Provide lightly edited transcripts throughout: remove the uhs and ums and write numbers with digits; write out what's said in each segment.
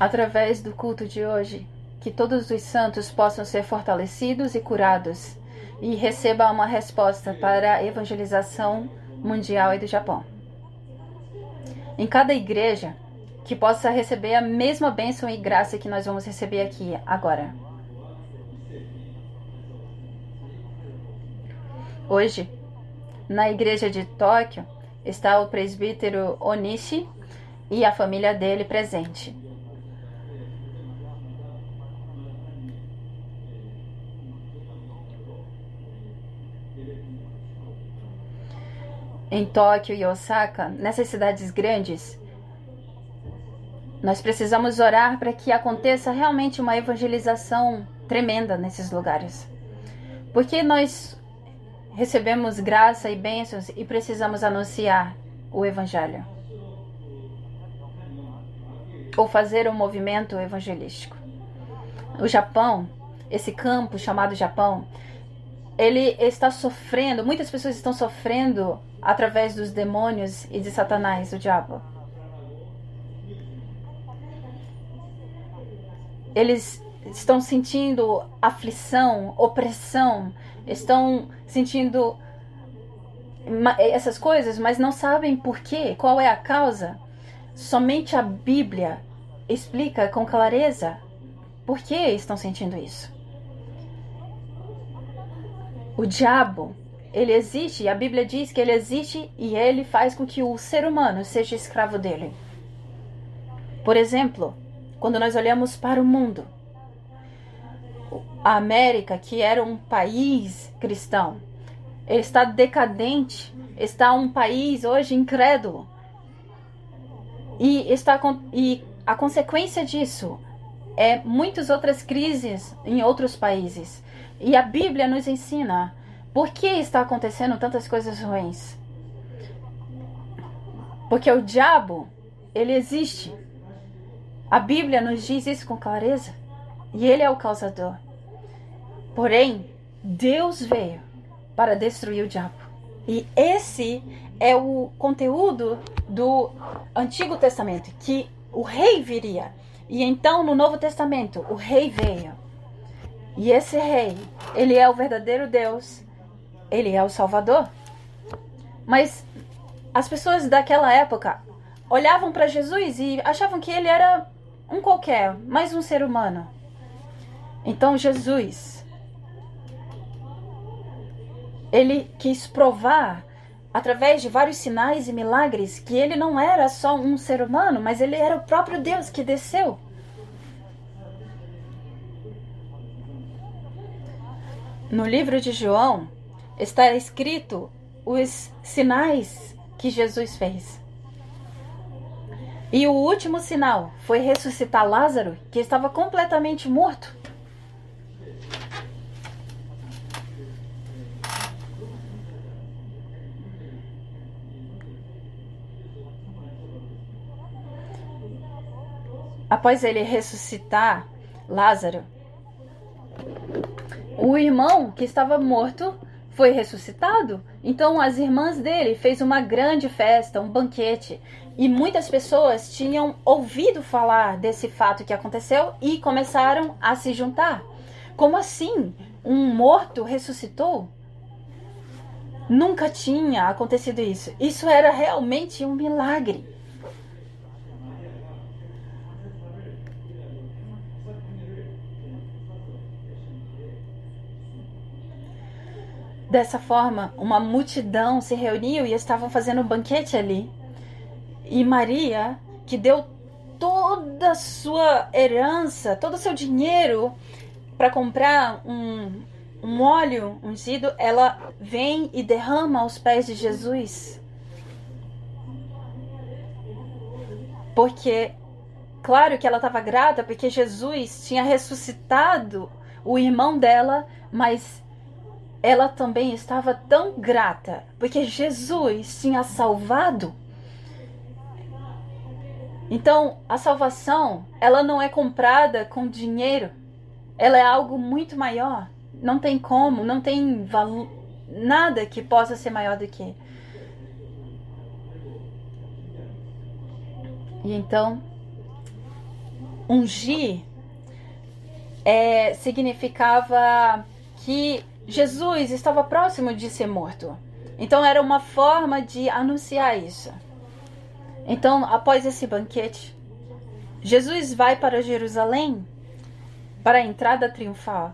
através do culto de hoje, que todos os santos possam ser fortalecidos e curados e recebam uma resposta para a evangelização mundial e do Japão. Em cada igreja, que possa receber a mesma bênção e graça que nós vamos receber aqui agora. Hoje, na igreja de Tóquio, está o presbítero Onishi e a família dele presente. Em Tóquio e Osaka, nessas cidades grandes, nós precisamos orar para que aconteça realmente uma evangelização tremenda nesses lugares. Porque nós recebemos graça e bênçãos e precisamos anunciar o Evangelho. Ou fazer um movimento evangelístico. O Japão, esse campo chamado Japão, ele está sofrendo, muitas pessoas estão sofrendo através dos demônios e de Satanás, o diabo. Eles estão sentindo aflição, opressão, estão sentindo essas coisas, mas não sabem por quê, qual é a causa. Somente a Bíblia explica com clareza por que estão sentindo isso. O diabo, ele existe, e a Bíblia diz que ele existe e ele faz com que o ser humano seja escravo dele. Por exemplo, quando nós olhamos para o mundo, a América, que era um país cristão, ele está decadente, está um país hoje incrédulo. E a consequência disso é muitas outras crises em outros países. E a Bíblia nos ensina por que está acontecendo tantas coisas ruins. Porque o diabo, ele existe. A Bíblia nos diz isso com clareza. E ele é o causador. Porém, Deus veio para destruir o diabo. E esse é o conteúdo do Antigo Testamento, que o rei viria. E então, no Novo Testamento, o rei veio. E esse rei, ele é o verdadeiro Deus. Ele é o Salvador. Mas as pessoas daquela época olhavam para Jesus e achavam que ele era um qualquer, mais um ser humano. Então Jesus, ele quis provar, através de vários sinais e milagres, que ele não era só um ser humano, mas ele era o próprio Deus que desceu. No livro de João está escrito os sinais que Jesus fez. E o último sinal foi ressuscitar Lázaro, que estava completamente morto. Após ele ressuscitar Lázaro, o irmão que estava morto foi ressuscitado. Então as irmãs dele fez uma grande festa, um banquete. E muitas pessoas tinham ouvido falar desse fato que aconteceu e começaram a se juntar. Como assim? Um morto ressuscitou? Nunca tinha acontecido isso. Isso era realmente um milagre. Dessa forma, uma multidão se reuniu e estavam fazendo um banquete ali. E Maria, que deu toda a sua herança, todo o seu dinheiro para comprar um óleo ungido, ela vem e derrama aos pés de Jesus. Porque, claro que ela estava grata, porque Jesus tinha ressuscitado o irmão dela, mas ela também estava tão grata, porque Jesus tinha salvado. Então, a salvação, ela não é comprada com dinheiro. Ela é algo muito maior. Não tem como, não tem valor, nada que possa ser maior do que. E então, ungir significava que Jesus estava próximo de ser morto. Então era uma forma de anunciar isso. Então, após esse banquete, Jesus vai para Jerusalém para a entrada triunfal.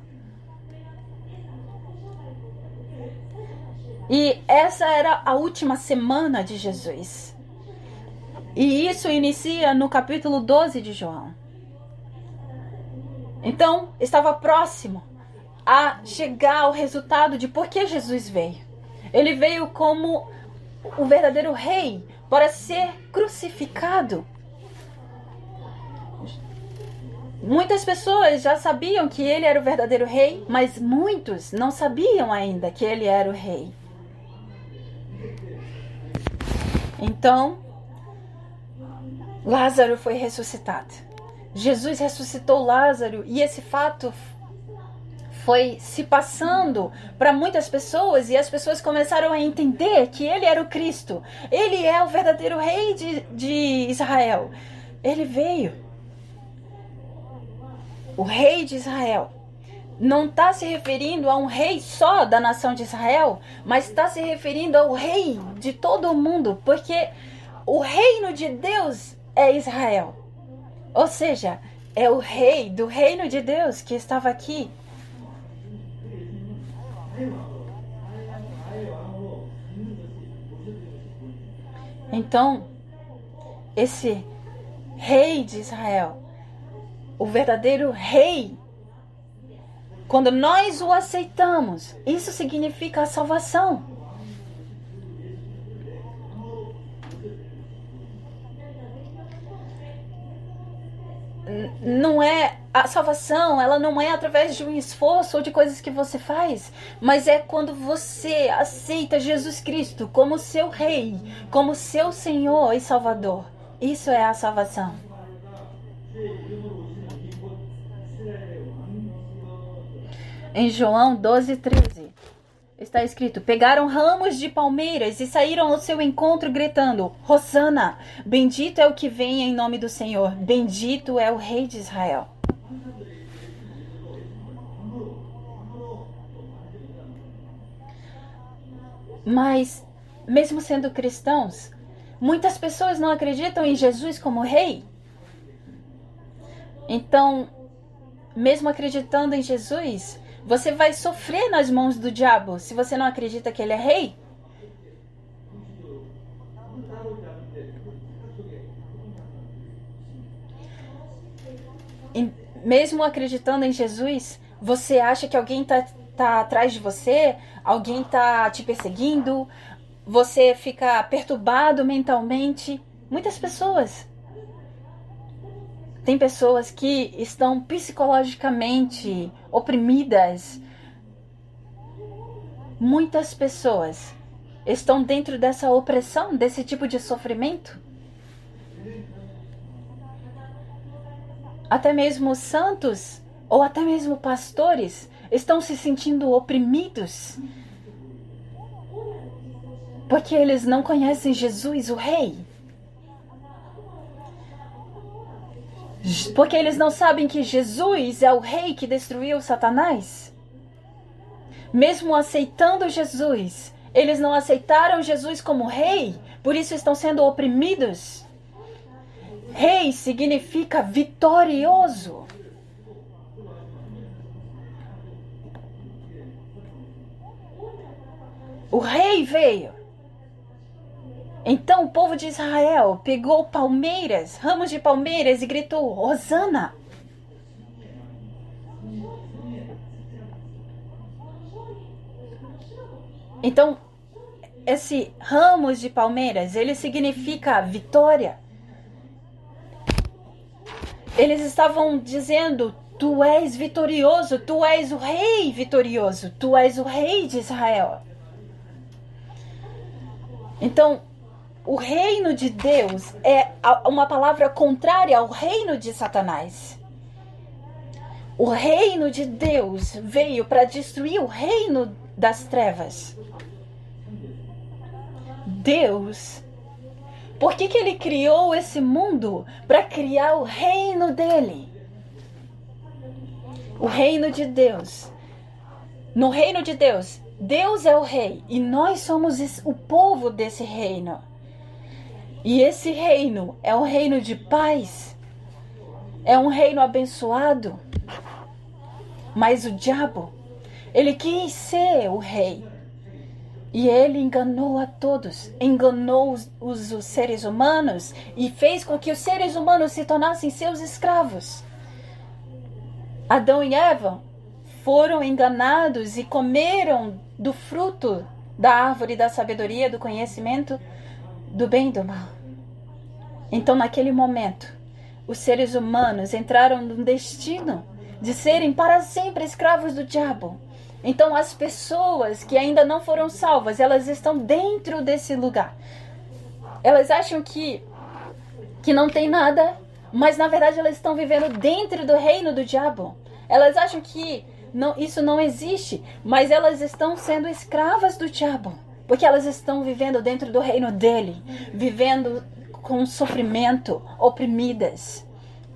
E essa era a última semana de Jesus. E isso inicia no capítulo 12 de João. Então, estava próximo a chegar ao resultado de por que Jesus veio. Ele veio como o verdadeiro rei para ser crucificado. Muitas pessoas já sabiam que ele era o verdadeiro rei, mas muitos não sabiam ainda que ele era o rei. Então, Lázaro foi ressuscitado. Jesus ressuscitou Lázaro e esse fato foi se passando para muitas pessoas e as pessoas começaram a entender que ele era o Cristo. Ele é o verdadeiro rei de Israel. Ele veio. O rei de Israel. Não está se referindo a um rei só da nação de Israel, mas está se referindo ao rei de todo o mundo, porque o reino de Deus é Israel. Ou seja, é o rei do reino de Deus que estava aqui. Então, esse rei de Israel, o verdadeiro rei, quando nós o aceitamos, isso significa a salvação. Não é a salvação, ela não é através de um esforço ou de coisas que você faz, mas é quando você aceita Jesus Cristo como seu rei, como seu Senhor e Salvador. Isso é a salvação. Em João 12:13 está escrito: pegaram ramos de palmeiras e saíram ao seu encontro gritando: Hosana, bendito é o que vem em nome do Senhor, bendito é o rei de Israel. Mas, mesmo sendo cristãos, muitas pessoas não acreditam em Jesus como rei. Então, mesmo acreditando em Jesus, você vai sofrer nas mãos do diabo se você não acredita que ele é rei. E mesmo acreditando em Jesus, você acha que alguém tá atrás de você, alguém tá te perseguindo, você fica perturbado mentalmente. Muitas pessoas. Tem pessoas que estão psicologicamente oprimidas. Muitas pessoas estão dentro dessa opressão, desse tipo de sofrimento. Até mesmo santos, ou até mesmo pastores, estão se sentindo oprimidos. Porque eles não conhecem Jesus, o Rei. Porque eles não sabem que Jesus é o rei que destruiu Satanás. Mesmo aceitando Jesus, eles não aceitaram Jesus como rei, por isso estão sendo oprimidos. Rei significa vitorioso. O rei veio. Então o povo de Israel pegou palmeiras, ramos de palmeiras e gritou: Hosana! Então, esse ramos de palmeiras, ele significa vitória. Eles estavam dizendo: tu és vitorioso, tu és o rei vitorioso, tu és o rei de Israel. Então, o reino de Deus é uma palavra contrária ao reino de Satanás. O reino de Deus veio para destruir o reino das trevas. Deus Por que ele criou esse mundo? Para criar o reino dele. O reino de Deus. No reino de Deus, Deus é o rei e nós somos o povo desse reino. E esse reino é um reino de paz. É um reino abençoado. Mas o diabo, ele quis ser o rei. E ele enganou a todos, enganou os seres humanos e fez com que os seres humanos se tornassem seus escravos. Adão e Eva foram enganados e comeram do fruto da árvore da sabedoria, do conhecimento do bem e do mal. Então, naquele momento, os seres humanos entraram no destino de serem para sempre escravos do diabo. Então, as pessoas que ainda não foram salvas, elas estão dentro desse lugar. Elas acham que não tem nada, mas na verdade elas estão vivendo dentro do reino do diabo. Elas acham que isso não existe, mas elas estão sendo escravas do diabo, porque elas estão vivendo dentro do reino dele, vivendo com sofrimento, oprimidas.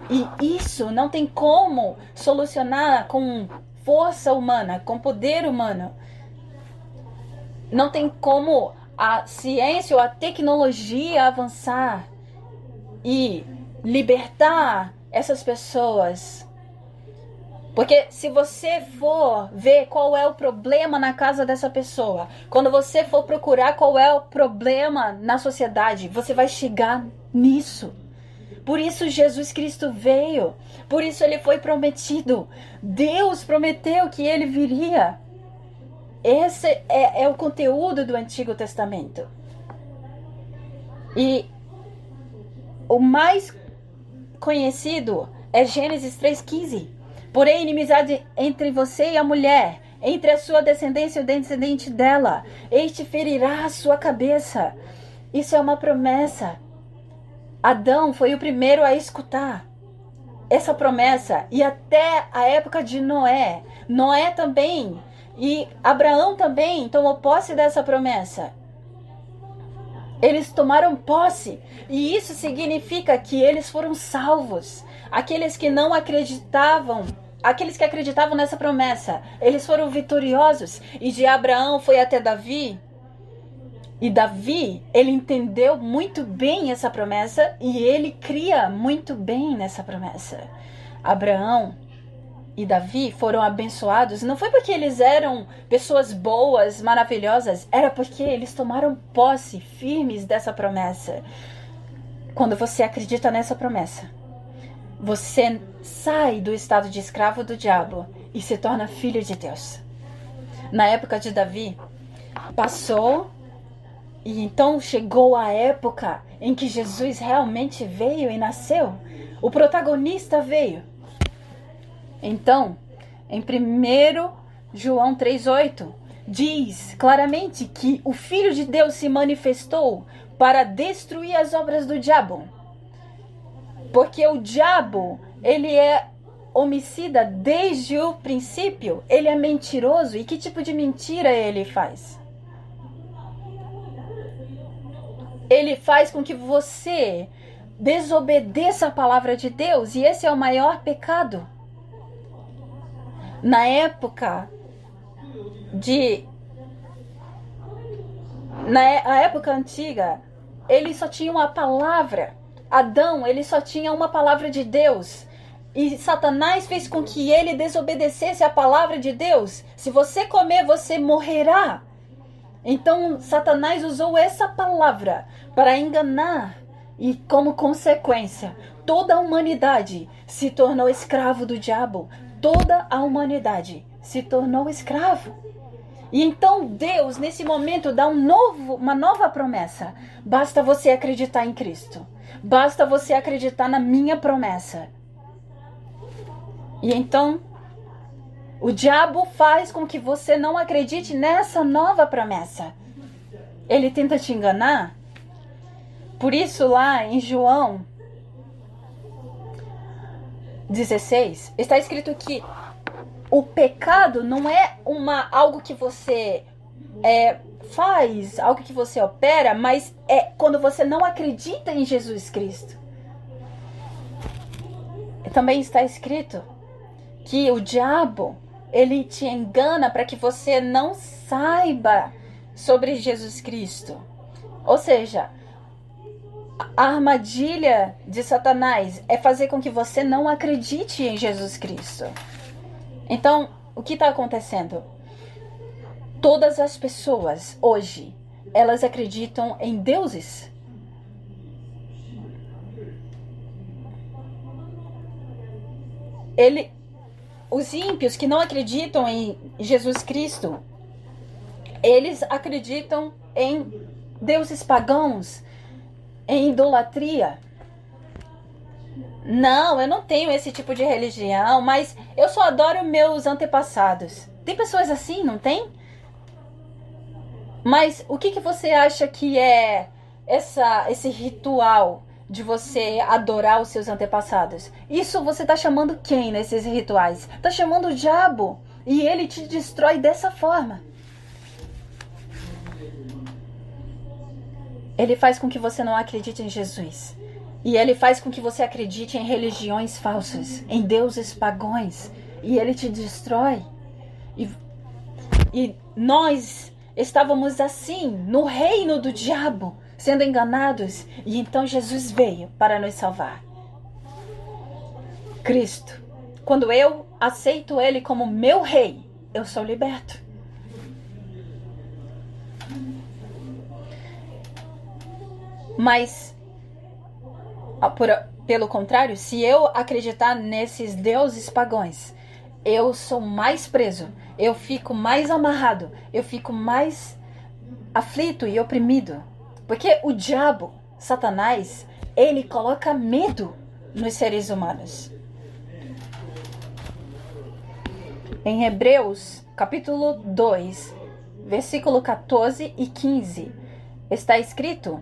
E isso não tem como solucionar com força humana, com poder humano. Não tem como a ciência ou a tecnologia avançar e libertar essas pessoas. Porque se você for ver qual é o problema na casa dessa pessoa, quando você for procurar qual é o problema na sociedade, você vai chegar nisso. Por isso Jesus Cristo veio. Por isso ele foi prometido. Deus prometeu que ele viria. Esse é o conteúdo do Antigo Testamento. E o mais conhecido é Gênesis 3,15. Porém, inimizade entre você e a mulher, entre a sua descendência e o descendente dela. Este ferirá a sua cabeça. Isso é uma promessa. Adão foi o primeiro a escutar essa promessa. E até a época de Noé. Noé também. E Abraão também tomou posse dessa promessa. Eles tomaram posse. E isso significa que eles foram salvos. Aqueles que não acreditavam, aqueles que acreditavam nessa promessa, eles foram vitoriosos. E de Abraão foi até Davi. E Davi, ele entendeu muito bem essa promessa e ele cria muito bem nessa promessa. Abraão e Davi foram abençoados, não foi porque eles eram pessoas boas, maravilhosas, era porque eles tomaram posse firmes dessa promessa. Quando você acredita nessa promessa, você sai do estado de escravo do diabo e se torna filho de Deus. Na época de Davi, passou. E então chegou a época em que Jesus realmente veio e nasceu. O protagonista veio. Então, em 1 João 3,8, diz claramente que o Filho de Deus se manifestou para destruir as obras do diabo. Porque o diabo, ele é homicida desde o princípio. Ele é mentiroso. E que tipo de mentira ele faz? Ele faz com que você desobedeça a palavra de Deus. E esse é o maior pecado. Na época antiga, ele só tinha uma palavra. Adão, ele só tinha uma palavra de Deus. E Satanás fez com que ele desobedecesse a palavra de Deus. Se você comer, você morrerá. Então, Satanás usou essa palavra para enganar. E, como consequência, toda a humanidade se tornou escravo do diabo. Toda a humanidade se tornou escravo. E então Deus, nesse momento, dá uma nova promessa. Basta você acreditar em Cristo. Basta você acreditar na minha promessa. E então, o diabo faz com que você não acredite nessa nova promessa. Ele tenta te enganar. Por isso, lá em João 16, está escrito que o pecado não é algo que você faz, algo que você opera, mas é quando você não acredita em Jesus Cristo. Também está escrito que o diabo, ele te engana para que você não saiba sobre Jesus Cristo. Ou seja, a armadilha de Satanás é fazer com que você não acredite em Jesus Cristo. Então, o que está acontecendo? Todas as pessoas hoje, elas acreditam em deuses. Os ímpios que não acreditam em Jesus Cristo, eles acreditam em deuses pagãos, em idolatria. Não, eu não tenho esse tipo de religião, mas eu só adoro meus antepassados. Tem pessoas assim, não tem? Mas o que você acha que é esse ritual de você adorar os seus antepassados? Isso você está chamando quem nesses rituais? Está chamando o diabo. E ele te destrói dessa forma. Ele faz com que você não acredite em Jesus. E ele faz com que você acredite em religiões falsas, em deuses pagãos. E ele te destrói. E nós estávamos assim, no reino do diabo, sendo enganados. E então Jesus veio para nos salvar. Cristo. Quando eu aceito Ele como meu rei, eu sou liberto. Mas, pelo contrário, se eu acreditar nesses deuses pagãos, eu sou mais preso, eu fico mais amarrado, eu fico mais aflito e oprimido. Porque o diabo, Satanás, ele coloca medo nos seres humanos. Em Hebreus, capítulo 2, versículo 14 e 15, está escrito: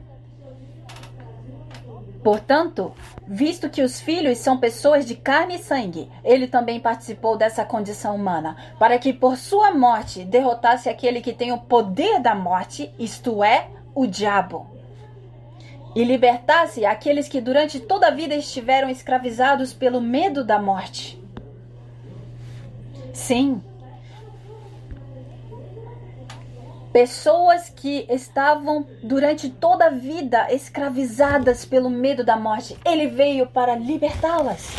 portanto, visto que os filhos são pessoas de carne e sangue, ele também participou dessa condição humana, para que por sua morte derrotasse aquele que tem o poder da morte, isto é, o diabo, e libertasse aqueles que durante toda a vida estiveram escravizados pelo medo da morte. Sim, pessoas que estavam durante toda a vida escravizadas pelo medo da morte, ele veio para libertá-las.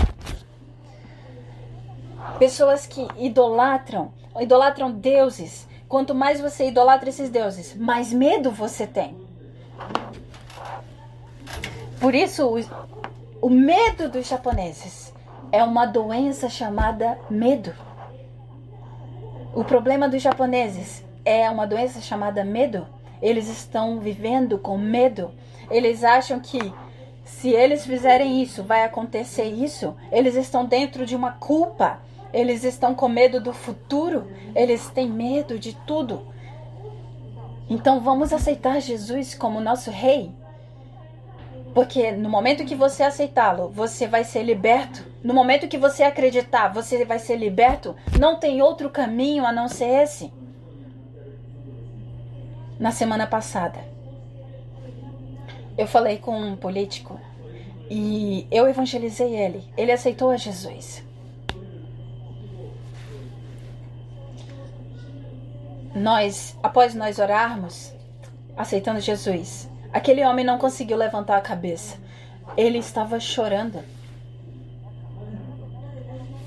Pessoas que idolatram deuses. Quanto mais você idolatra esses deuses, mais medo você tem. Por isso, o medo dos japoneses é uma doença chamada medo. O problema dos japoneses é uma doença chamada medo. Eles estão vivendo com medo. Eles acham que se eles fizerem isso, vai acontecer isso. Eles estão dentro de uma culpa. Eles estão com medo do futuro. Eles têm medo de tudo. Então vamos aceitar Jesus como nosso rei. Porque no momento que você aceitá-lo, você vai ser liberto. No momento que você acreditar, você vai ser liberto. Não tem outro caminho a não ser esse. Na semana passada, eu falei com um político e eu evangelizei ele. Ele aceitou a Jesus. Após nós orarmos, aceitando Jesus, aquele homem não conseguiu levantar a cabeça. Ele estava chorando.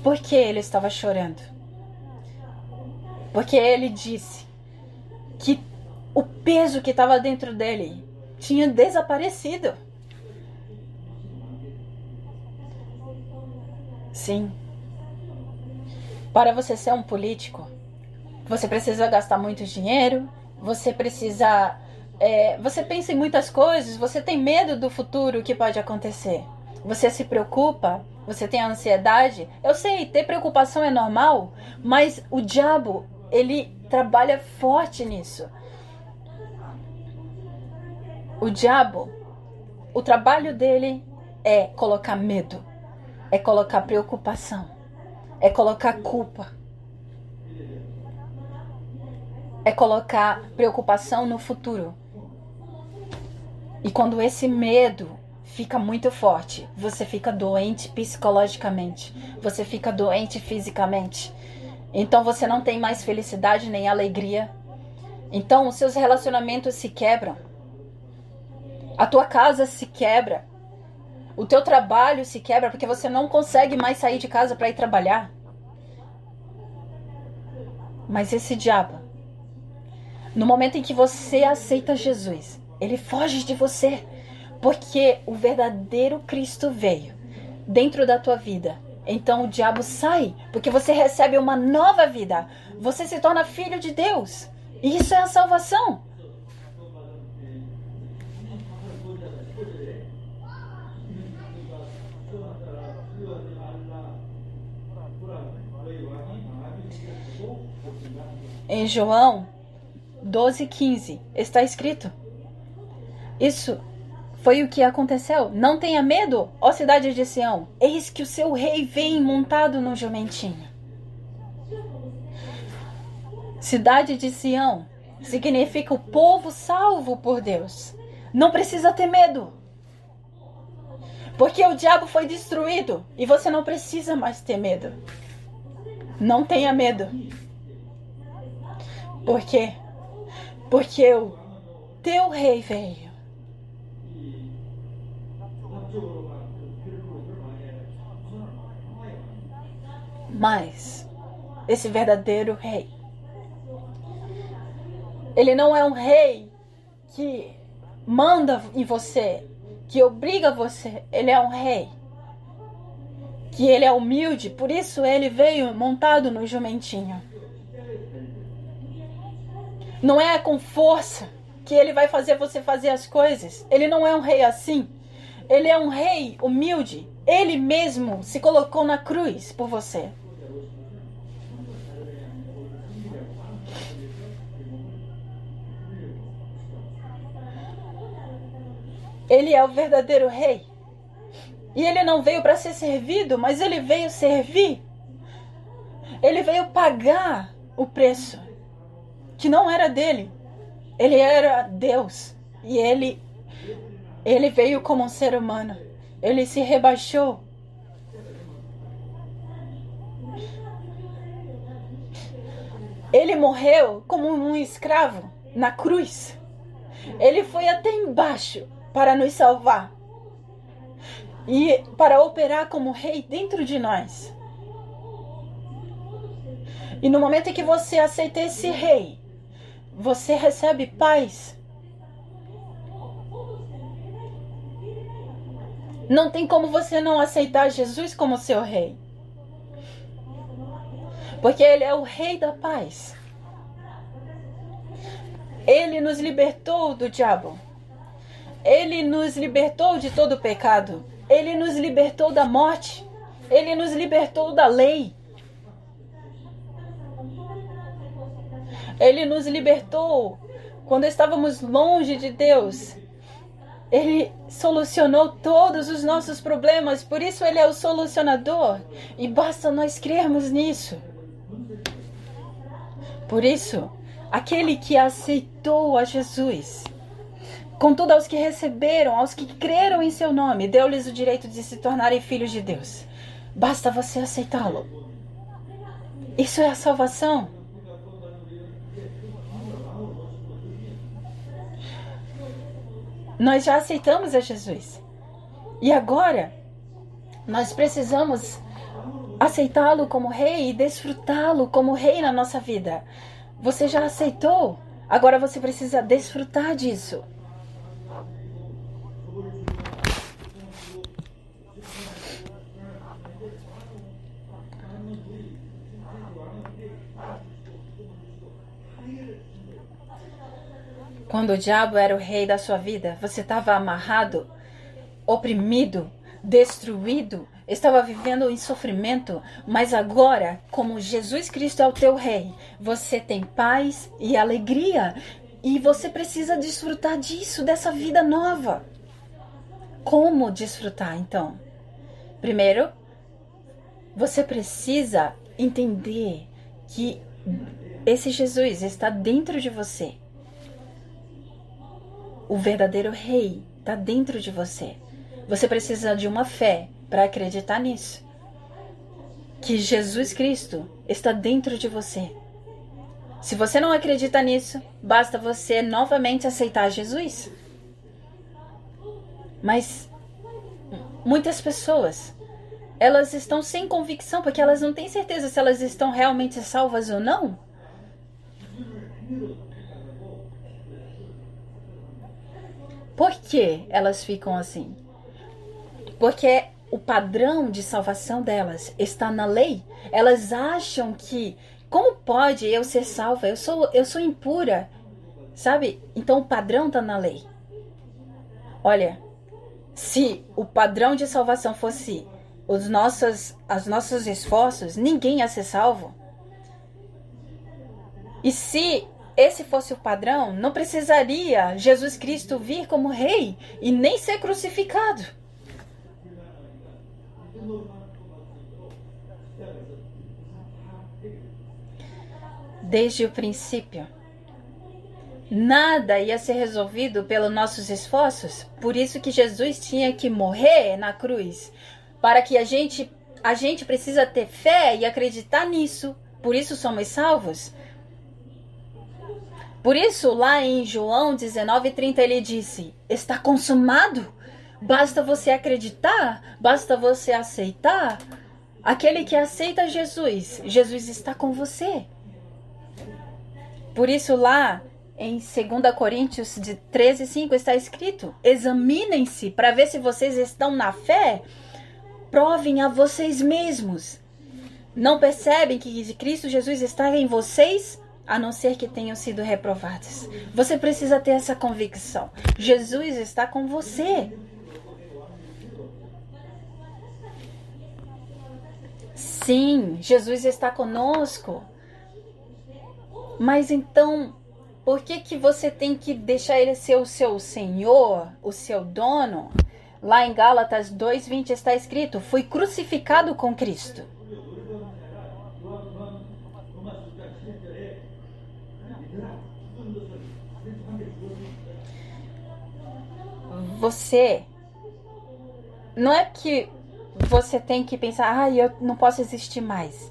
Por que ele estava chorando? Porque ele disse que o peso que estava dentro dele tinha desaparecido. Sim. Para você ser um político, você precisa gastar muito dinheiro, você precisa... você pensa em muitas coisas, você tem medo do futuro que pode acontecer. Você se preocupa, você tem ansiedade. Eu sei, ter preocupação é normal, mas o diabo, ele trabalha forte nisso. O diabo, o trabalho dele é colocar medo, é colocar preocupação, é colocar culpa. é colocar preocupação no futuro. E quando esse medo fica muito forte, você fica doente psicologicamente, você fica doente fisicamente. Então você não tem mais felicidade nem alegria. Então os seus relacionamentos se quebram. A tua casa se quebra. O teu trabalho se quebra porque você não consegue mais sair de casa para ir trabalhar. Mas esse diabo, no momento em que você aceita Jesus, ele foge de você. Porque o verdadeiro Cristo veio dentro da tua vida. Então o diabo sai, porque você recebe uma nova vida. Você se torna filho de Deus. E isso é a salvação. Em João 12:15 está escrito: isso foi o que aconteceu. Não tenha medo, ó cidade de Sião. Eis que o seu rei vem montado no jumentinho. Cidade de Sião significa o povo salvo por Deus. Não precisa ter medo. Porque o diabo foi destruído e você não precisa mais ter medo. Não tenha medo. Por quê? Porque o teu rei veio. Mas esse verdadeiro rei, ele não é um rei que manda em você, que obriga você. Ele é um rei que ele é humilde, por isso ele veio montado no jumentinho. Não é com força que ele vai fazer você fazer as coisas. Ele não é um rei assim. Ele é um rei humilde. Ele mesmo se colocou na cruz por você. Ele é o verdadeiro rei. E ele não veio para ser servido, mas ele veio servir. Ele veio pagar o preço que não era dele. Ele era Deus. E ele veio como um ser humano. Ele se rebaixou. Ele morreu como um escravo na cruz. Ele foi até embaixo para nos salvar. E para operar como rei dentro de nós. E no momento em que você aceita esse rei, você recebe paz. Não tem como você não aceitar Jesus como seu rei. Porque ele é o rei da paz. Ele nos libertou do diabo. Ele nos libertou de todo o pecado. Ele nos libertou da morte. Ele nos libertou da lei. Ele nos libertou quando estávamos longe de Deus. Ele solucionou todos os nossos problemas. Por isso ele é o solucionador. E basta nós crermos nisso. Por isso, aquele que aceitou a Jesus, contudo aos que receberam, aos que creram em seu nome, deu-lhes o direito de se tornarem filhos de Deus. Basta você aceitá-lo. Isso é a salvação. Nós já aceitamos a Jesus. E agora, nós precisamos aceitá-lo como rei e desfrutá-lo como rei na nossa vida. Você já aceitou? Agora você precisa desfrutar disso. Quando o diabo era o rei da sua vida, você estava amarrado, oprimido, destruído, estava vivendo em sofrimento, mas agora, como Jesus Cristo é o teu rei, você tem paz e alegria e você precisa desfrutar disso, dessa vida nova. Como desfrutar, então? Primeiro, você precisa entender que Esse Jesus está dentro de você. O verdadeiro rei está dentro de você. Você precisa de uma fé para acreditar nisso. Que Jesus Cristo está dentro de você. Se você não acredita nisso, basta você novamente aceitar Jesus. Mas muitas pessoas, elas estão sem convicção porque elas não têm certeza se elas estão realmente salvas ou não. Por que elas ficam assim? Porque o padrão de salvação delas está na lei. Elas acham que, como pode eu ser salva? Eu sou impura, sabe? Então o padrão está na lei. Olha, se o padrão de salvação fosse os nossos esforços, ninguém ia ser salvo. E se esse fosse o padrão, não precisaria Jesus Cristo vir como rei e nem ser crucificado. Desde o princípio, nada ia ser resolvido pelos nossos esforços. Por isso que Jesus tinha que morrer na cruz. Para que a gente precisa ter fé e acreditar nisso. Por isso somos salvos. Por isso, lá em João 19:30, ele disse: está consumado. Basta você acreditar, basta você aceitar. Aquele que aceita Jesus, Jesus está com você. Por isso, lá em 2 Coríntios 13:5 está escrito: examinem-se para ver se vocês estão na fé. Provem a vocês mesmos. Não percebem que Cristo Jesus está em vocês? A não ser que tenham sido reprovados. Você precisa ter essa convicção. Jesus está com você. Sim, Jesus está conosco. Mas então, por que você tem que deixar ele ser o seu Senhor, o seu dono? Lá em Gálatas 2:20 está escrito: fui crucificado com Cristo. Você, não é que você tem que pensar, eu não posso existir mais.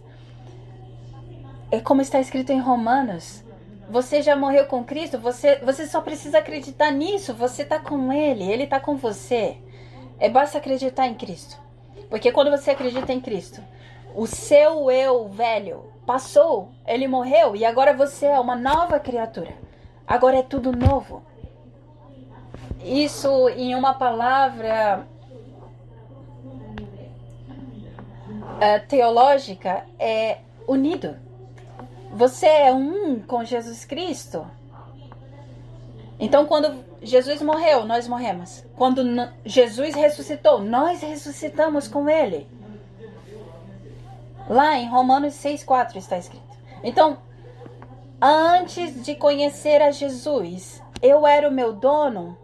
É como está escrito em Romanos. Você já morreu com Cristo, você só precisa acreditar nisso. Você está com Ele está com você. Basta acreditar em Cristo. Porque quando você acredita em Cristo, o seu eu velho passou, ele morreu e agora você é uma nova criatura. Agora é tudo novo. Isso, em uma palavra teológica, é unido. Você é um com Jesus Cristo. Então, quando Jesus morreu, nós morremos. Quando Jesus ressuscitou, nós ressuscitamos com Ele. Lá em Romanos 6:4 está escrito. Então, antes de conhecer a Jesus, eu era o meu dono,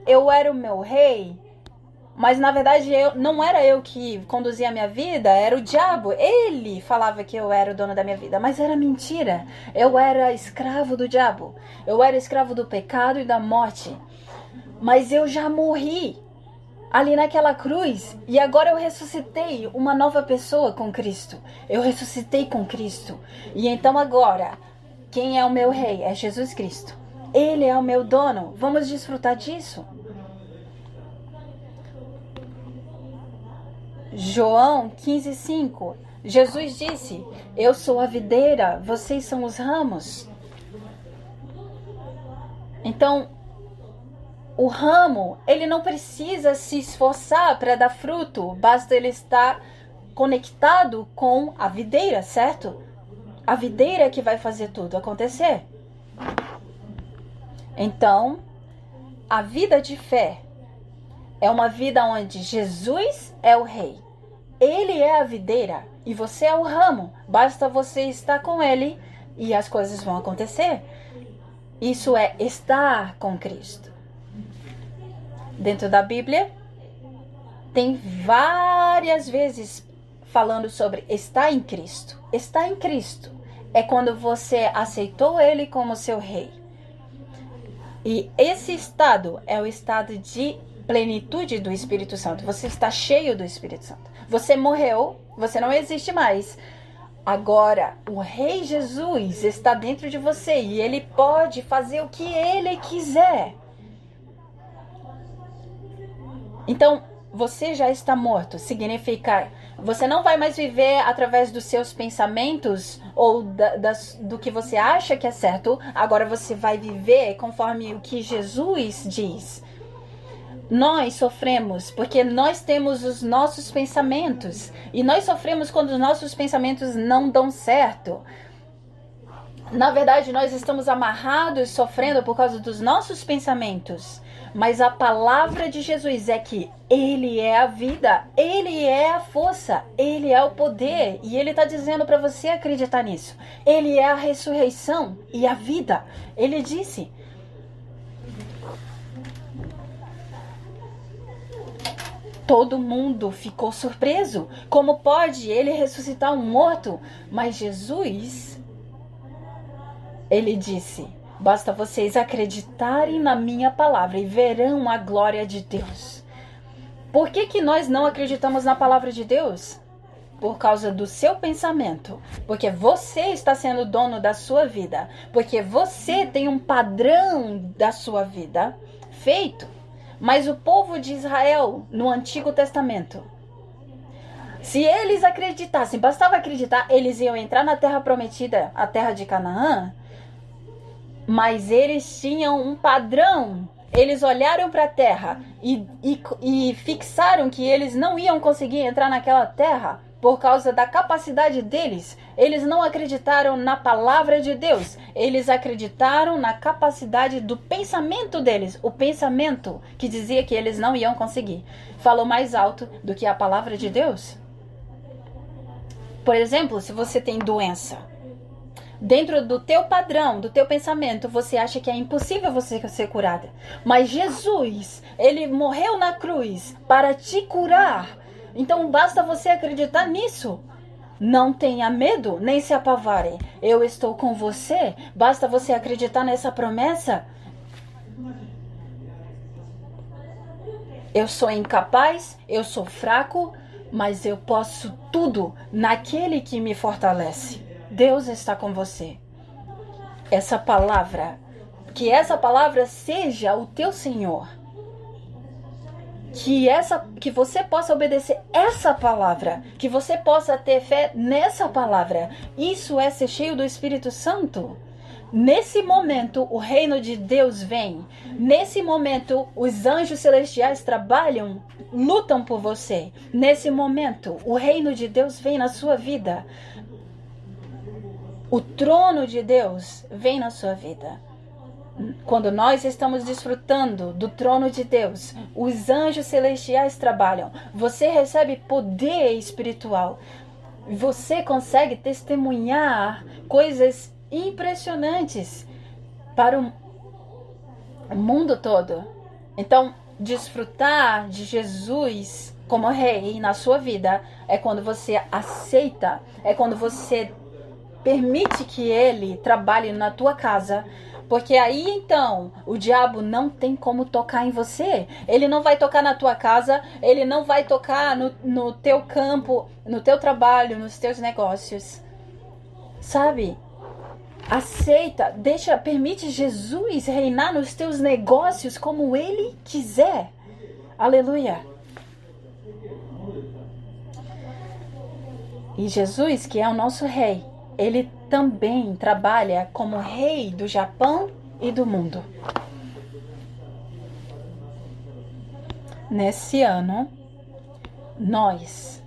eu era o meu rei, mas na verdade não era eu que conduzia a minha vida, era o diabo. Ele falava que eu era o dono da minha vida, mas era mentira. Eu era escravo do diabo, eu era escravo do pecado e da morte. Mas eu já morri ali naquela cruz e agora eu ressuscitei uma nova pessoa com Cristo. Eu ressuscitei com Cristo. E então agora, quem é o meu rei? É Jesus Cristo. Ele é o meu dono. Vamos desfrutar disso. João 15:5. Jesus disse: eu sou a videira, vocês são os ramos. Então, o ramo, ele não precisa se esforçar para dar fruto, basta ele estar conectado com a videira, certo? A videira é que vai fazer tudo acontecer. Então, a vida de fé é uma vida onde Jesus é o rei. Ele é a videira e você é o ramo. Basta você estar com ele e as coisas vão acontecer. Isso é estar com Cristo. Dentro da Bíblia, tem várias vezes falando sobre estar em Cristo. Estar em Cristo é quando você aceitou ele como seu rei. E esse estado é o estado de plenitude do Espírito Santo. Você está cheio do Espírito Santo. Você morreu, você não existe mais. Agora, o Rei Jesus está dentro de você e ele pode fazer o que ele quiser. Então, você já está morto. Significa, você não vai mais viver através dos seus pensamentos ou do que você acha que é certo. Agora você vai viver conforme o que Jesus diz. Nós sofremos porque nós temos os nossos pensamentos. E nós sofremos quando os nossos pensamentos não dão certo. Na verdade, nós estamos amarrados, sofrendo por causa dos nossos pensamentos. Mas a palavra de Jesus é que Ele é a vida, Ele é a força, Ele é o poder. E Ele está dizendo para você acreditar nisso. Ele é a ressurreição e a vida. Ele disse. Todo mundo ficou surpreso. Como pode ele ressuscitar um morto? Mas Jesus, ele disse, basta vocês acreditarem na minha palavra e verão a glória de Deus. Por que nós não acreditamos na palavra de Deus? Por causa do seu pensamento. Porque você está sendo dono da sua vida. Porque você tem um padrão da sua vida feito. Mas o povo de Israel, no Antigo Testamento, se eles acreditassem, bastava acreditar, eles iam entrar na terra prometida, a terra de Canaã, mas eles tinham um padrão. Eles olharam para a terra e fixaram que eles não iam conseguir entrar naquela terra por causa da capacidade deles. Eles não acreditaram na palavra de Deus. Eles acreditaram na capacidade do pensamento deles. O pensamento que dizia que eles não iam conseguir falou mais alto do que a palavra de Deus. Por exemplo, se você tem doença, dentro do teu padrão, do teu pensamento, você acha que é impossível você ser curada. Mas Jesus, ele morreu na cruz para te curar. Então basta você acreditar nisso. Não tenha medo, nem se apavare. Eu estou com você. Basta você acreditar nessa promessa. Eu sou incapaz, eu sou fraco, mas eu posso tudo naquele que me fortalece. Deus está com você. Essa palavra, que essa palavra seja o teu Senhor. Que você possa obedecer essa palavra, que você possa ter fé nessa palavra. Isso é ser cheio do Espírito Santo. Nesse momento, o reino de Deus vem. Nesse momento, os anjos celestiais trabalham, lutam por você. Nesse momento, o reino de Deus vem na sua vida. O trono de Deus vem na sua vida. Quando nós estamos desfrutando do trono de Deus, os anjos celestiais trabalham. Você recebe poder espiritual. Você consegue testemunhar coisas impressionantes para o mundo todo. Então, desfrutar de Jesus como rei na sua vida é quando você aceita, é quando você permite que ele trabalhe na tua casa. Porque aí então o diabo não tem como tocar em você. Ele não vai tocar na tua casa, ele não vai tocar no teu campo, no teu trabalho, nos teus negócios. Sabe? Aceita, permite Jesus reinar nos teus negócios como ele quiser. Aleluia. E Jesus, que é o nosso rei, ele também trabalha como rei do Japão e do mundo. Nesse ano, nós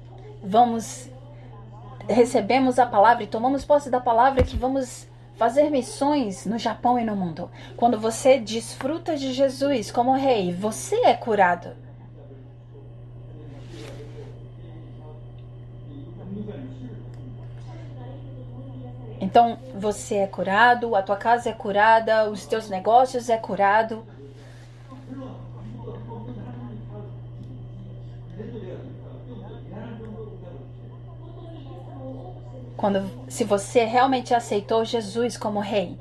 recebemos a palavra e tomamos posse da palavra que vamos fazer missões no Japão e no mundo. Quando você desfruta de Jesus como rei, você é curado. Então, você é curado, a tua casa é curada, os teus negócios é curado. se você realmente aceitou Jesus como rei,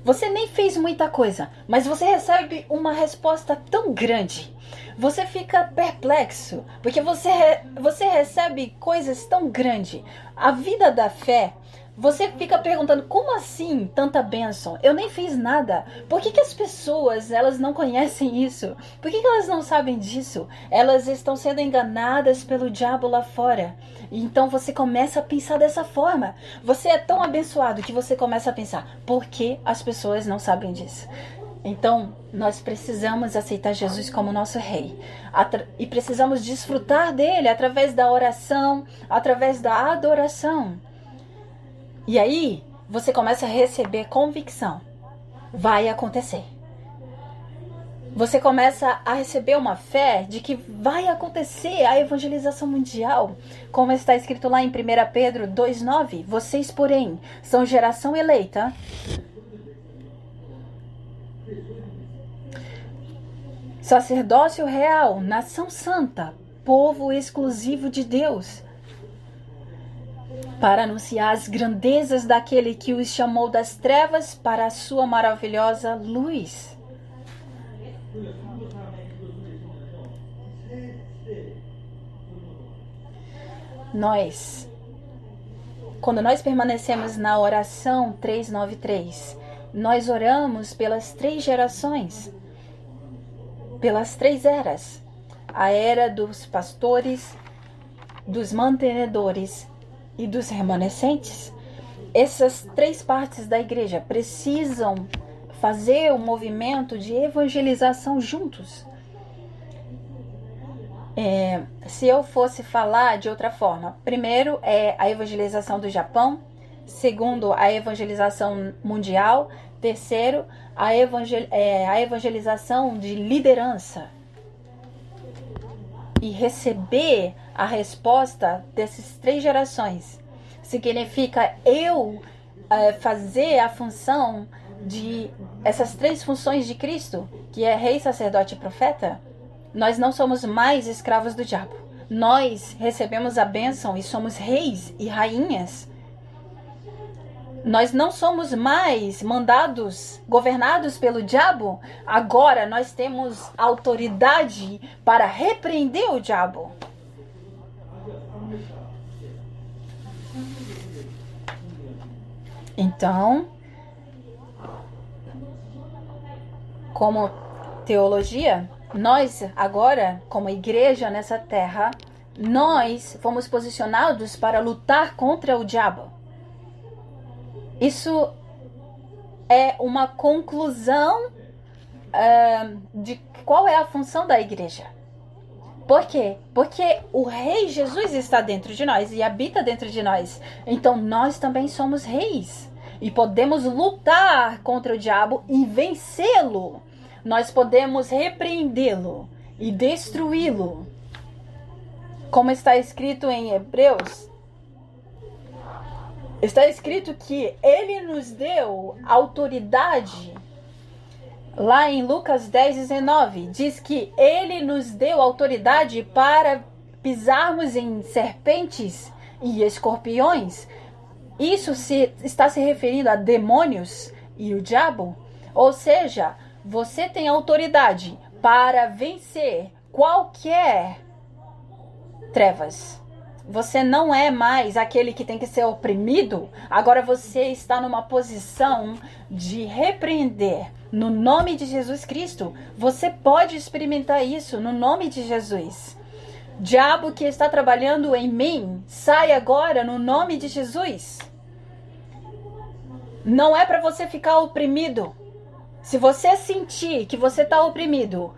você nem fez muita coisa, mas você recebe uma resposta tão grande. Você fica perplexo, porque você recebe coisas tão grandes. A vida da fé, você fica perguntando, como assim tanta bênção? Eu nem fiz nada. Por que as pessoas, elas não conhecem isso? Por que elas não sabem disso? Elas estão sendo enganadas pelo diabo lá fora. Então você começa a pensar dessa forma. Você é tão abençoado que você começa a pensar, por que as pessoas não sabem disso? Então, nós precisamos aceitar Jesus como nosso rei. E precisamos desfrutar dele através da oração, através da adoração. E aí, você começa a receber convicção. Vai acontecer. Você começa a receber uma fé de que vai acontecer a evangelização mundial. Como está escrito lá em 1 Pedro 2,9. Vocês, porém, são geração eleita, sacerdócio real, nação santa, povo exclusivo de Deus, para anunciar as grandezas daquele que os chamou das trevas para a sua maravilhosa luz. Quando nós permanecemos na oração 393, nós oramos pelas 3 gerações, pelas 3 eras. A era dos pastores, dos mantenedores e dos remanescentes. Essas 3 partes da igreja precisam fazer um movimento de evangelização juntos. Se eu fosse falar de outra forma, primeiro é a evangelização do Japão, segundo a evangelização mundial, terceiro a evangelização de liderança. E receber a resposta dessas 3 gerações significa eu fazer a função de essas 3 funções de Cristo, que é rei, sacerdote e profeta. Nós não somos mais escravos do diabo. Nós recebemos a bênção e somos reis e rainhas. Nós não somos mais governados pelo diabo. Agora nós temos autoridade para repreender o diabo. Então, como teologia, nós agora, como igreja nessa terra, nós fomos posicionados para lutar contra o diabo. Isso é uma conclusão de qual é a função da igreja. Por quê? Porque o Rei Jesus está dentro de nós e habita dentro de nós. Então nós também somos reis e podemos lutar contra o diabo e vencê-lo. Nós podemos repreendê-lo e destruí-lo. Como está escrito em Hebreus, está escrito que ele nos deu autoridade. Lá em Lucas 10:19, diz que ele nos deu autoridade para pisarmos em serpentes e escorpiões. Isso está se referindo a demônios e o diabo. Ou seja, você tem autoridade para vencer qualquer trevas. Você não é mais aquele que tem que ser oprimido. Agora você está numa posição de repreender. No nome de Jesus Cristo, você pode experimentar isso no nome de Jesus. Diabo que está trabalhando em mim, sai agora no nome de Jesus. Não é para você ficar oprimido. Se você sentir que você está oprimido,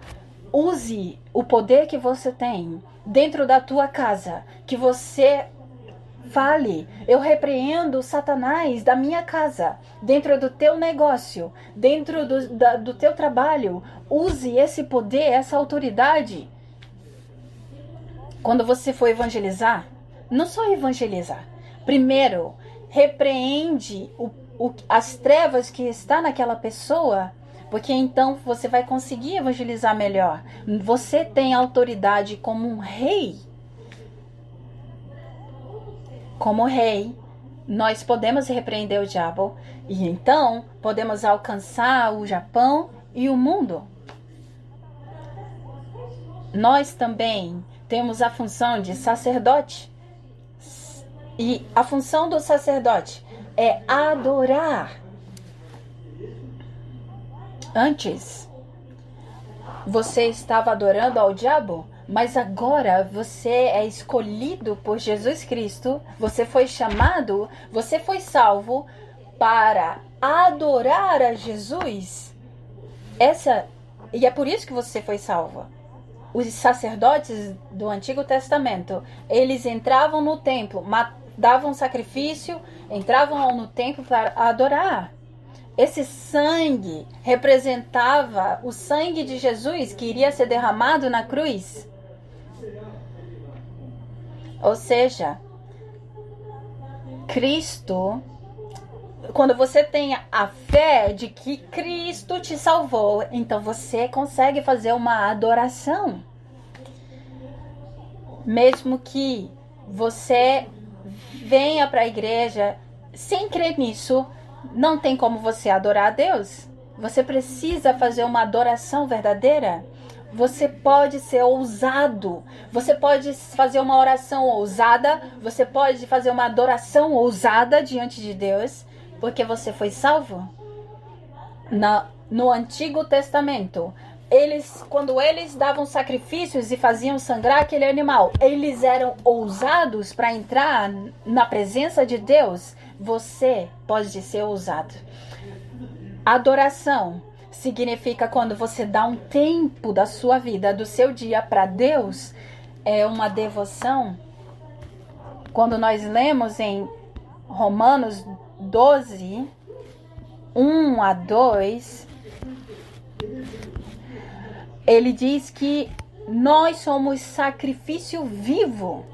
use o poder que você tem dentro da tua casa, que você fale, eu repreendo Satanás da minha casa, dentro do teu negócio, dentro do teu trabalho. Use esse poder, essa autoridade. Quando você for evangelizar, não só evangelizar. Primeiro, repreende as trevas que está naquela pessoa, porque então você vai conseguir evangelizar melhor. Você tem autoridade como um rei. Como rei, nós podemos repreender o diabo e então podemos alcançar o Japão e o mundo. Nós também temos a função de sacerdote. E a função do sacerdote é adorar. Antes, você estava adorando ao diabo, mas agora você é escolhido por Jesus Cristo. Você foi chamado, você foi salvo para adorar a Jesus. E é por isso que você foi salvo. Os sacerdotes do Antigo Testamento, eles entravam no templo, davam sacrifício, entravam no templo para adorar. Esse sangue representava o sangue de Jesus que iria ser derramado na cruz. Ou seja, Cristo, quando você tem a fé de que Cristo te salvou, então você consegue fazer uma adoração. Mesmo que você venha para a igreja sem crer nisso, não tem como você adorar a Deus. Você precisa fazer uma adoração verdadeira. Você pode ser ousado. Você pode fazer uma oração ousada. Você pode fazer uma adoração ousada diante de Deus, porque você foi salvo. No Antigo Testamento, quando eles davam sacrifícios e faziam sangrar aquele animal, eles eram ousados para entrar na presença de Deus. Você pode ser ousado. Adoração significa quando você dá um tempo da sua vida, do seu dia para Deus. É uma devoção. Quando nós lemos em Romanos 12, 1 a 2, ele diz que nós somos sacrifício vivo.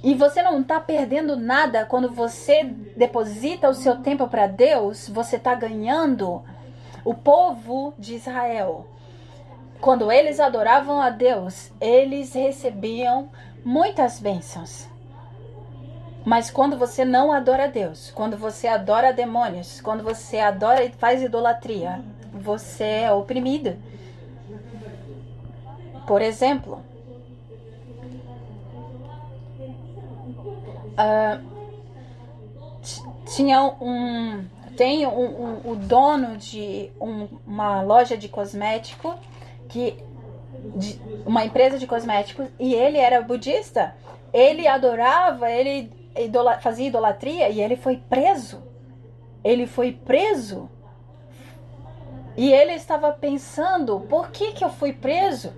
E você não está perdendo nada quando você deposita o seu tempo para Deus. Você está ganhando. O povo de Israel, quando eles adoravam a Deus, eles recebiam muitas bênçãos. Mas quando você não adora a Deus, quando você adora demônios, quando você adora e faz idolatria, você é oprimido. Por exemplo, tem o dono de uma loja de cosmético, uma empresa de cosméticos, e ele era budista. Ele adorava, ele fazia idolatria e ele foi preso. Ele foi preso. E ele estava pensando, por que eu fui preso?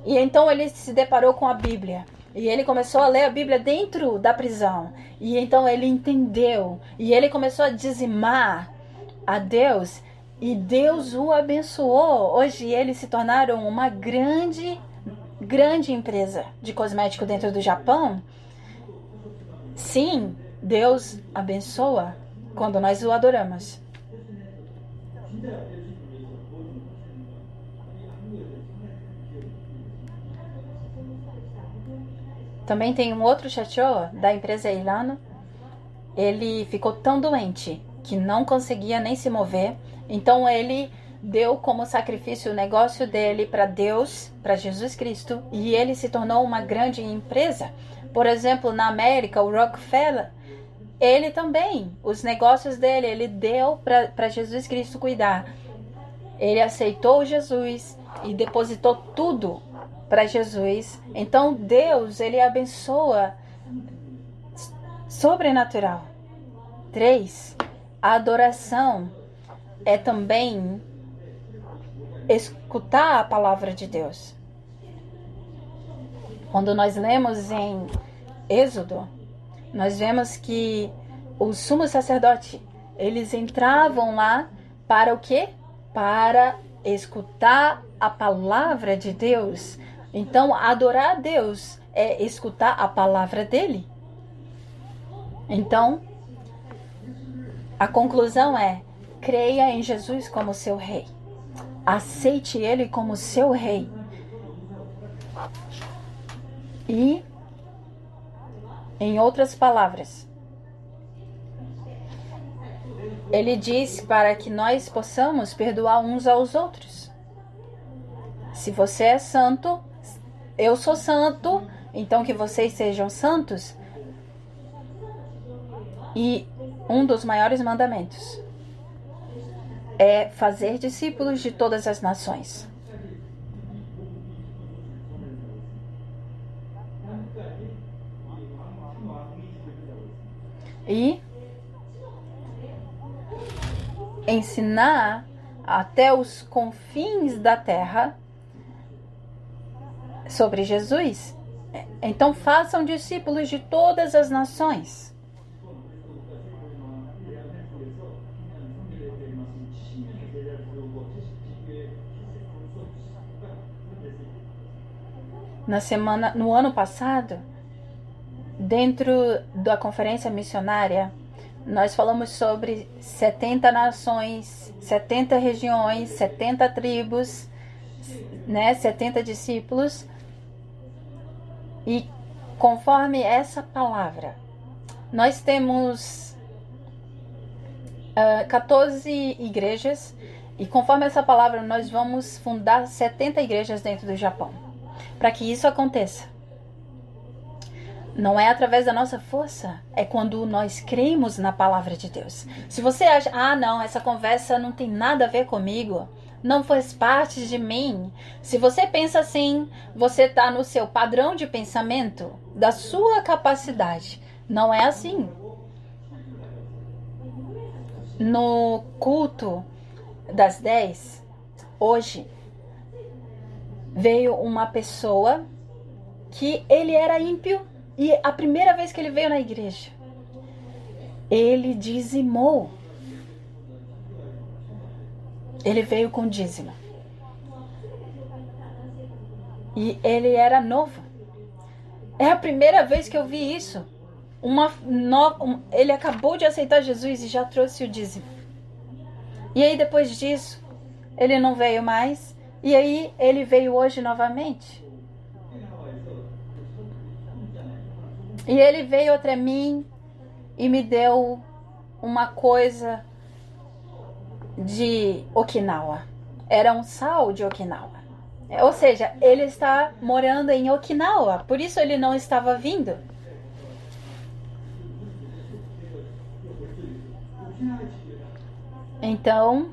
E então ele se deparou com a Bíblia. E ele começou a ler a Bíblia dentro da prisão. E então ele entendeu. E ele começou a dizimar a Deus. E Deus o abençoou. Hoje eles se tornaram uma grande empresa de cosmético dentro do Japão. Sim, Deus abençoa quando nós o adoramos. Também tem um outro chateau da empresa Ilano. Ele ficou tão doente que não conseguia nem se mover. Então ele deu como sacrifício o negócio dele para Deus, para Jesus Cristo. E ele se tornou uma grande empresa. Por exemplo, na América, o Rockefeller, ele também, os negócios dele, ele deu para Jesus Cristo cuidar. Ele aceitou Jesus e depositou tudo para Jesus. Então Deus, ele abençoa sobrenatural. 3. A adoração é também escutar a palavra de Deus. Quando nós lemos em Êxodo, nós vemos que o sumo sacerdote, eles entravam lá para o quê? Para escutar a palavra de Deus. Então, adorar a Deus é escutar a palavra dele. Então, a conclusão é: creia em Jesus como seu rei. Aceite ele como seu rei. E, em outras palavras, Ele diz para que nós possamos perdoar uns aos outros. Se você é santo, eu sou santo, então que vocês sejam santos. E um dos maiores mandamentos é fazer discípulos de todas as nações. E ensinar até os confins da terra sobre Jesus. Então façam discípulos de todas as nações. No ano passado, dentro da conferência missionária, nós falamos sobre 70 nações, 70 regiões, 70 tribos, 70 discípulos. E conforme essa palavra, nós temos 14 igrejas. E conforme essa palavra, nós vamos fundar 70 igrejas dentro do Japão. Para que isso aconteça, não é através da nossa força, é quando nós cremos na palavra de Deus. Se você acha, não, essa conversa não tem nada a ver comigo, não faz parte de mim. Se você pensa assim, você está no seu padrão de pensamento, da sua capacidade. Não é assim. No culto das 10, hoje, veio uma pessoa que ele era ímpio e a primeira vez que ele veio na igreja, ele dizimou. Ele veio com dízimo. E ele era novo. É a primeira vez que eu vi isso. Ele acabou de aceitar Jesus e já trouxe o dízimo. E aí depois disso, ele não veio mais. E aí ele veio hoje novamente. E ele veio até mim e me deu uma coisa de Okinawa. Era um sal de Okinawa. Ou seja, ele está morando em Okinawa. Por isso ele não estava vindo. Então,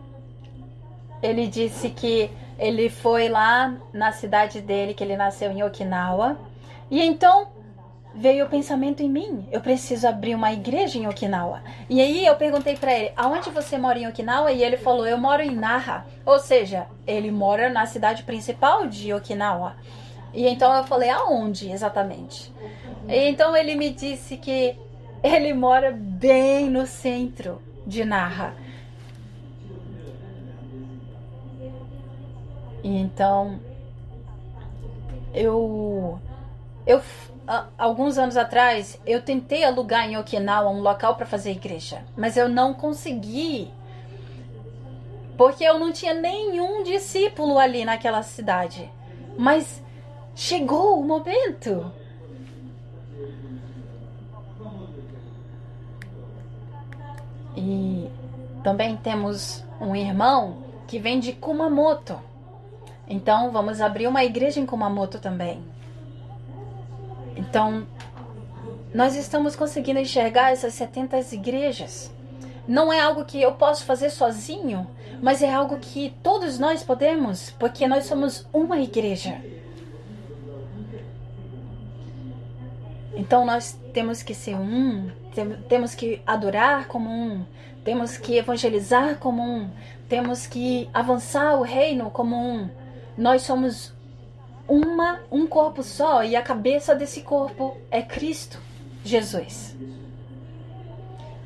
ele disse que ele foi lá na cidade dele, que ele nasceu em Okinawa. E então veio o pensamento em mim, eu preciso abrir uma igreja em Okinawa. E aí eu perguntei para ele, aonde você mora em Okinawa? E ele falou, eu moro em Naha. Ou seja, ele mora na cidade principal de Okinawa. E então eu falei, aonde exatamente? E então ele me disse que ele mora bem no centro de Naha. E então alguns anos atrás, eu tentei alugar em Okinawa um local para fazer igreja, mas eu não consegui, porque eu não tinha nenhum discípulo ali naquela cidade. Mas chegou o momento. E também temos um irmão que vem de Kumamoto. Então vamos abrir uma igreja em Kumamoto também. Então, nós estamos conseguindo enxergar essas 70 igrejas. Não é algo que eu posso fazer sozinho, mas é algo que todos nós podemos, porque nós somos uma igreja. Então, nós temos que ser temos que adorar como um, temos que evangelizar como um, temos que avançar o reino como um. Nós somos um corpo só e a cabeça desse corpo é Cristo Jesus.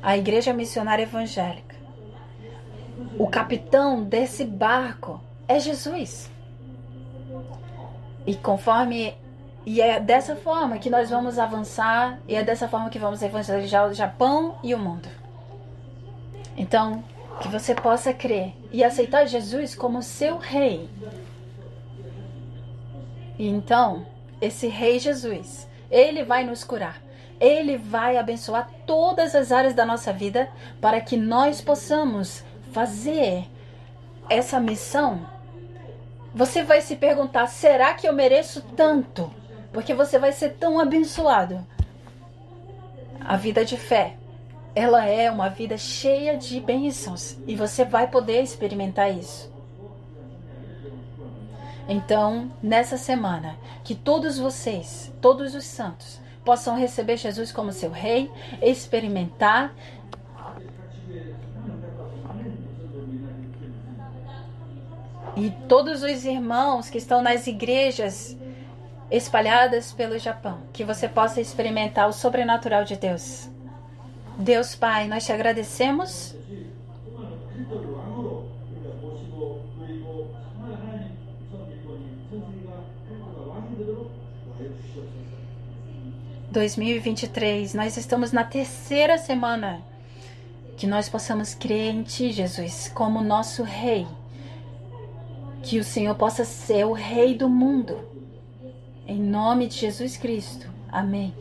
A Igreja Missionária Evangélica. O capitão desse barco é Jesus. E é dessa forma que nós vamos avançar e é dessa forma que vamos evangelizar o Japão e o mundo. Então, que você possa crer e aceitar Jesus como seu rei. E então, esse rei Jesus, ele vai nos curar. Ele vai abençoar todas as áreas da nossa vida para que nós possamos fazer essa missão. Você vai se perguntar, será que eu mereço tanto? Porque você vai ser tão abençoado. A vida de fé, ela é uma vida cheia de bênçãos e você vai poder experimentar isso. Então, nessa semana, que todos vocês, todos os santos, possam receber Jesus como seu rei, experimentar e todos os irmãos que estão nas igrejas espalhadas pelo Japão, que você possa experimentar o sobrenatural de Deus. Deus Pai, nós te agradecemos. Em 2023, nós estamos na terceira semana. Que nós possamos crer em Ti, Jesus, como nosso Rei. Que o Senhor possa ser o Rei do mundo. Em nome de Jesus Cristo. Amém.